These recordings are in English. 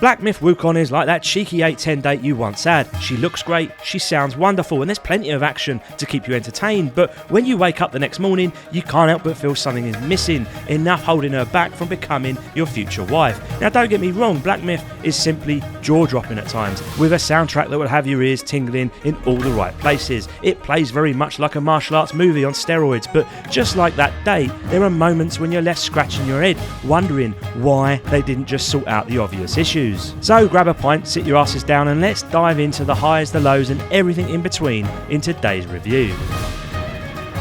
Black Myth Wukong is like that cheeky 8-10 date you once had. She looks great, she sounds wonderful, and there's plenty of action to keep you entertained, but when you wake up the next morning, you can't help but feel something is missing, enough holding her back from becoming your future wife. Now don't get me wrong, Black Myth is simply jaw-dropping at times, with a soundtrack that will have your ears tingling in all the right places. It plays very much like a martial arts movie on steroids, but just like that date, there are moments when you're left scratching your head, wondering why they didn't just sort out the obvious issues. So grab a pint, sit your asses down, and let's dive into the highs, the lows, and everything in between in today's review.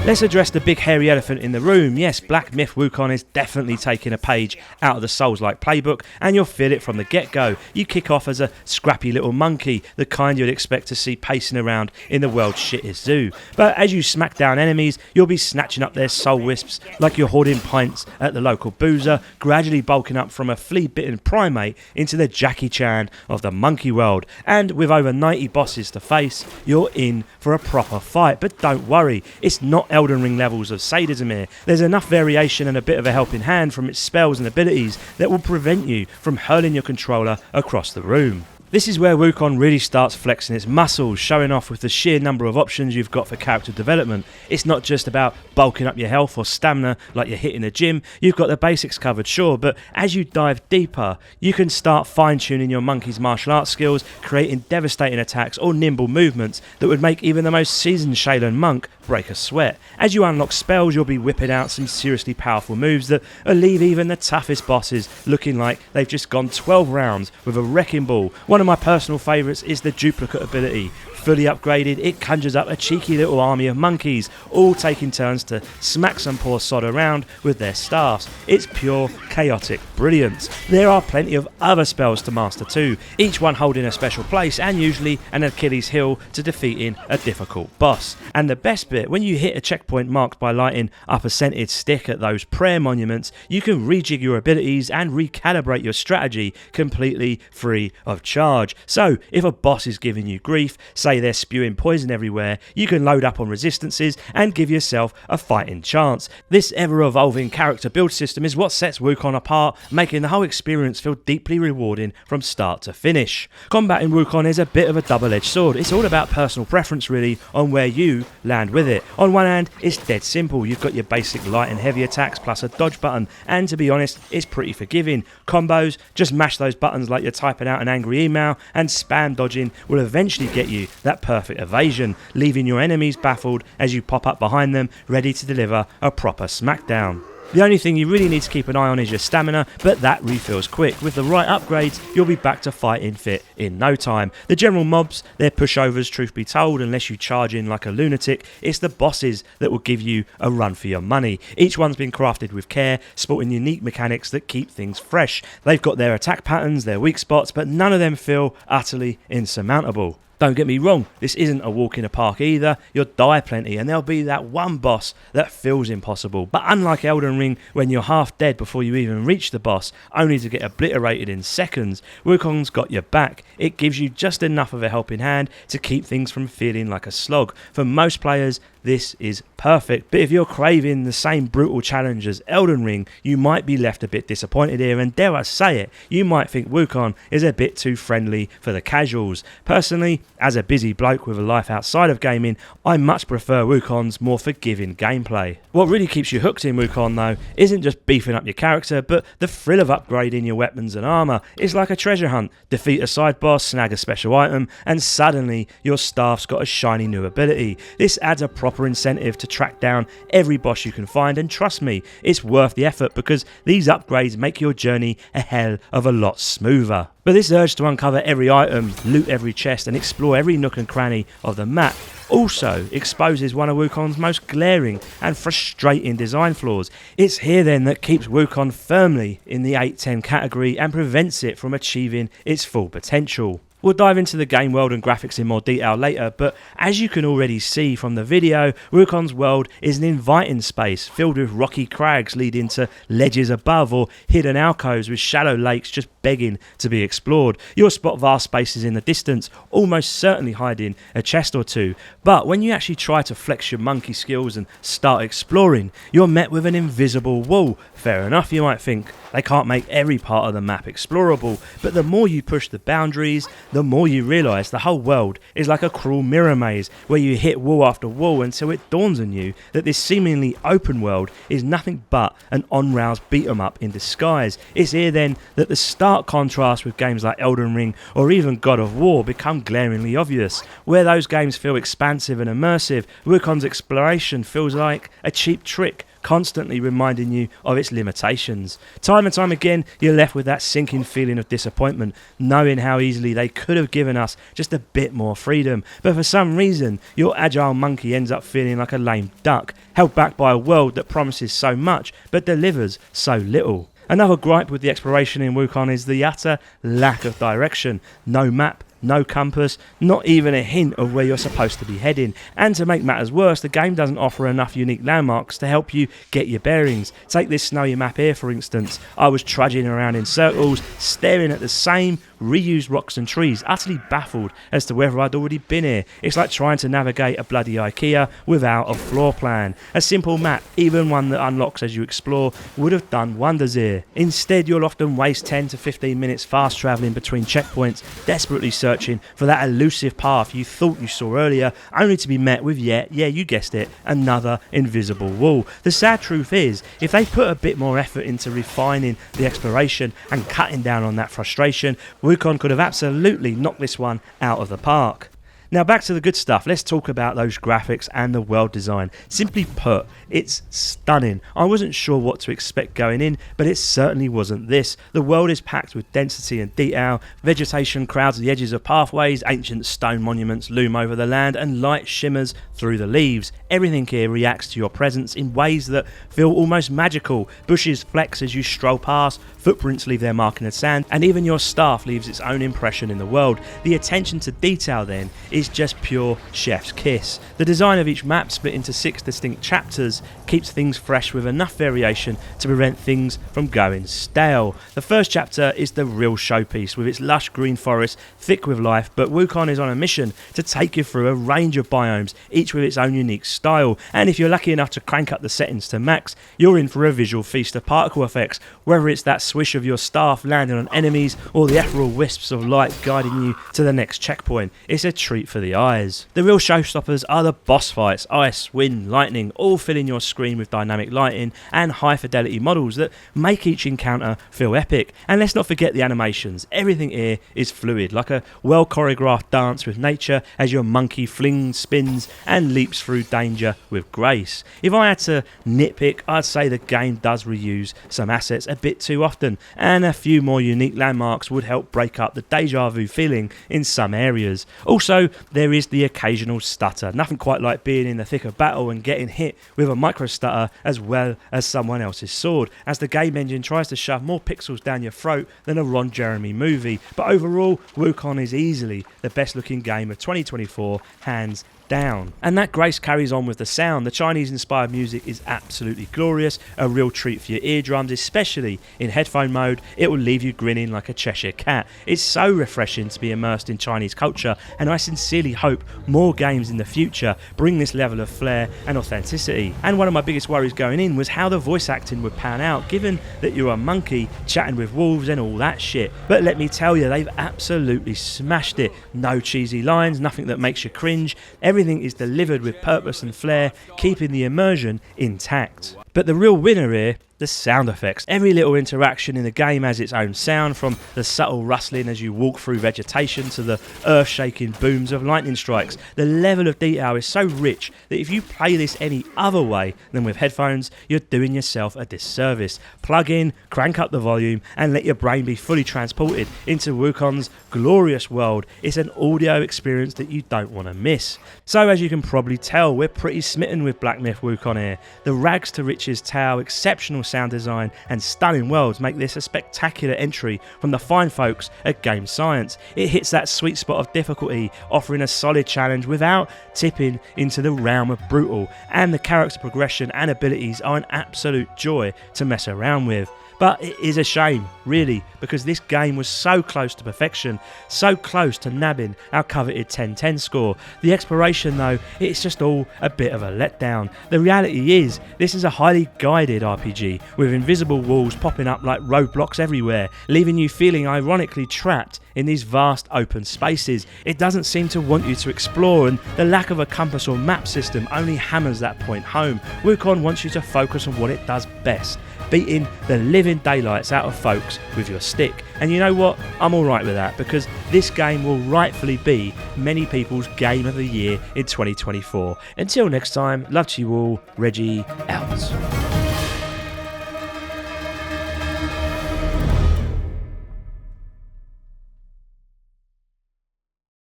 Let's address the big hairy elephant in the room. Yes, Black Myth Wukong is definitely taking a page out of the Souls-like playbook, and you'll feel it from the get-go. You kick off as a scrappy little monkey, the kind you'd expect to see pacing around in the world's shittest zoo. But as you smack down enemies, you'll be snatching up their soul wisps like you're hoarding pints at the local boozer, gradually bulking up from a flea-bitten primate into the Jackie Chan of the monkey world. And with over 90 bosses to face, you're in for a proper fight. But don't worry, it's not Elden Ring levels of sadism here. There's enough variation and a bit of a helping hand from its spells and abilities that will prevent you from hurling your controller across the room. This is where Wukong really starts flexing its muscles, showing off with the sheer number of options you've got for character development. It's not just about bulking up your health or stamina like you're hitting the gym. You've got the basics covered, sure, but as you dive deeper, you can start fine-tuning your monkey's martial arts skills, creating devastating attacks or nimble movements that would make even the most seasoned Shaolin monk break a sweat. As you unlock spells, you'll be whipping out some seriously powerful moves that will leave even the toughest bosses looking like they've just gone 12 rounds with a wrecking ball. One of my personal favourites is the duplicate ability. Fully upgraded, it conjures up a cheeky little army of monkeys, all taking turns to smack some poor sod around with their staffs. It's pure chaotic brilliance. There are plenty of other spells to master too, each one holding a special place and usually an Achilles heel to defeating a difficult boss. And the best bit, when you hit a checkpoint marked by lighting up a scented stick at those prayer monuments, you can rejig your abilities and recalibrate your strategy completely free of charge. So if a boss is giving you grief, say they're spewing poison everywhere, you can load up on resistances and give yourself a fighting chance. This ever-evolving character build system is what sets Wukong apart, making the whole experience feel deeply rewarding from start to finish. Combat in Wukong is a bit of a double-edged sword. It's all about personal preference really on where you land with it. On one hand, it's dead simple. You've got your basic light and heavy attacks plus a dodge button, and to be honest, it's pretty forgiving. Combos, just mash those buttons like you're typing out an angry email, and spam dodging will eventually get you that perfect evasion, leaving your enemies baffled as you pop up behind them, ready to deliver a proper smackdown. The only thing you really need to keep an eye on is your stamina, but that refills quick. With the right upgrades, you'll be back to fighting fit in no time. The general mobs, they're pushovers, truth be told, unless you charge in like a lunatic. It's the bosses that will give you a run for your money. Each one's been crafted with care, sporting unique mechanics that keep things fresh. They've got their attack patterns, their weak spots, but none of them feel utterly insurmountable. Don't get me wrong, this isn't a walk in a park either. You'll die plenty and there'll be that one boss that feels impossible. But unlike Elden Ring, when you're half dead before you even reach the boss, only to get obliterated in seconds, Wukong's got your back. It gives you just enough of a helping hand to keep things from feeling like a slog. For most players, this is perfect, but if you're craving the same brutal challenge as Elden Ring, you might be left a bit disappointed here, and dare I say it, you might think Wukong is a bit too friendly for the casuals. Personally, as a busy bloke with a life outside of gaming, I much prefer Wukong's more forgiving gameplay. What really keeps you hooked in Wukong though, isn't just beefing up your character, but the thrill of upgrading your weapons and armour. It's like a treasure hunt. Defeat a side boss, snag a special item, and suddenly your staff's got a shiny new ability. This adds a proper incentive to track down every boss you can find, and trust me, it's worth the effort because these upgrades make your journey a hell of a lot smoother. But this urge to uncover every item, loot every chest and explore every nook and cranny of the map also exposes one of Wukong's most glaring and frustrating design flaws. It's here then that keeps Wukong firmly in the 8-10 category and prevents it from achieving its full potential. We'll dive into the game world and graphics in more detail later, but as you can already see from the video, Wukong's world is an inviting space filled with rocky crags leading to ledges above or hidden alcoves with shallow lakes just begging to be explored. You'll spot vast spaces in the distance, almost certainly hiding a chest or two, but when you actually try to flex your monkey skills and start exploring, you're met with an invisible wall. Fair enough, you might think. They can't make every part of the map explorable, but the more you push the boundaries, the more you realise the whole world is like a cruel mirror maze where you hit wall after wall until it dawns on you that this seemingly open world is nothing but an on-rails beat-em-up in disguise. It's here then that the stark contrast with games like Elden Ring or even God of War become glaringly obvious. Where those games feel expansive and immersive, Wukong's exploration feels like a cheap trick, constantly reminding you of its limitations. Time and time again, you're left with that sinking feeling of disappointment, knowing how easily they could have given us just a bit more freedom. But for some reason, your agile monkey ends up feeling like a lame duck, held back by a world that promises so much but delivers so little. Another gripe with the exploration in Wukong is the utter lack of direction. No map, no compass, not even a hint of where you're supposed to be heading. And to make matters worse, the game doesn't offer enough unique landmarks to help you get your bearings. Take this snowy map here for instance. I was trudging around in circles, staring at the same reused rocks and trees, utterly baffled as to whether I'd already been here. It's like trying to navigate a bloody IKEA without a floor plan. A simple map, even one that unlocks as you explore, would have done wonders here. Instead, you'll often waste 10 to 15 minutes fast travelling between checkpoints, desperately searching for that elusive path you thought you saw earlier, only to be met with yet, yeah you guessed it, another invisible wall. The sad truth is, if they put a bit more effort into refining the exploration and cutting down on that frustration, Wukong could have absolutely knocked this one out of the park. Now back to the good stuff, let's talk about those graphics and the world design. Simply put, it's stunning. I wasn't sure what to expect going in, but it certainly wasn't this. The world is packed with density and detail, vegetation crowds the edges of pathways, ancient stone monuments loom over the land, and light shimmers through the leaves. Everything here reacts to your presence in ways that feel almost magical. Bushes flex as you stroll past, footprints leave their mark in the sand, and even your staff leaves its own impression in the world. The attention to detail then is just pure chef's kiss. The design of each map, split into 6 distinct chapters, keeps things fresh with enough variation to prevent things from going stale. The first chapter is the real showpiece, with its lush green forest thick with life, but Wukong is on a mission to take you through a range of biomes, each with its own unique style, and if you're lucky enough to crank up the settings to max, you're in for a visual feast of particle effects, whether it's that swish of your staff landing on enemies or the ethereal wisps of light guiding you to the next checkpoint. It's a treat for the eyes. The real showstoppers are the boss fights. Ice, wind, lightning, all filling your screen with dynamic lighting and high fidelity models that make each encounter feel epic. And let's not forget the animations. Everything here is fluid, like a well choreographed dance with nature as your monkey flings, spins and leaps through danger with grace. If I had to nitpick, I'd say the game does reuse some assets a bit too often, and a few more unique landmarks would help break up the deja vu feeling in some areas. Also, there is the occasional stutter. Nothing quite like being in the thick of battle and getting hit with a micro stutter as well as someone else's sword, as the game engine tries to shove more pixels down your throat than a Ron Jeremy movie. But overall, Wukong is easily the best looking game of 2024, hands down. And that grace carries on with the sound. The Chinese inspired music is absolutely glorious, a real treat for your eardrums, especially in headphone mode. It will leave you grinning like a Cheshire cat. It's so refreshing to be immersed in Chinese culture, and I sincerely hope more games in the future bring this level of flair and authenticity. And one of my biggest worries going in was how the voice acting would pan out, given that you're a monkey chatting with wolves and all that shit. But let me tell you, they've absolutely smashed it. No cheesy lines, nothing that makes you cringe. Everything is delivered with purpose and flair, keeping the immersion intact. But the real winner here, the sound effects. Every little interaction in the game has its own sound, from the subtle rustling as you walk through vegetation to the earth-shaking booms of lightning strikes. The level of detail is so rich that if you play this any other way than with headphones, you're doing yourself a disservice. Plug in, crank up the volume, and let your brain be fully transported into Wukong's glorious world. It's an audio experience that you don't want to miss. So as you can probably tell, we're pretty smitten with Black Myth Wukong here. The rags to riches ambitious tale, exceptional sound design and stunning worlds make this a spectacular entry from the fine folks at Game Science. It hits that sweet spot of difficulty, offering a solid challenge without tipping into the realm of brutal, and the character progression and abilities are an absolute joy to mess around with. But it is a shame, really, because this game was so close to perfection, so close to nabbing our coveted 10/10 score. The exploration though, it's just all a bit of a letdown. The reality is, this is a highly guided RPG, with invisible walls popping up like roadblocks everywhere, leaving you feeling ironically trapped in these vast open spaces. It doesn't seem to want you to explore, and the lack of a compass or map system only hammers that point home. Wukong wants you to focus on what it does best, beating the living daylights out of folks with your stick. And you know what? I'm alright with that, because this game will rightfully be many people's Game of the Year in 2024. Until next time, love to you all, Reggie out.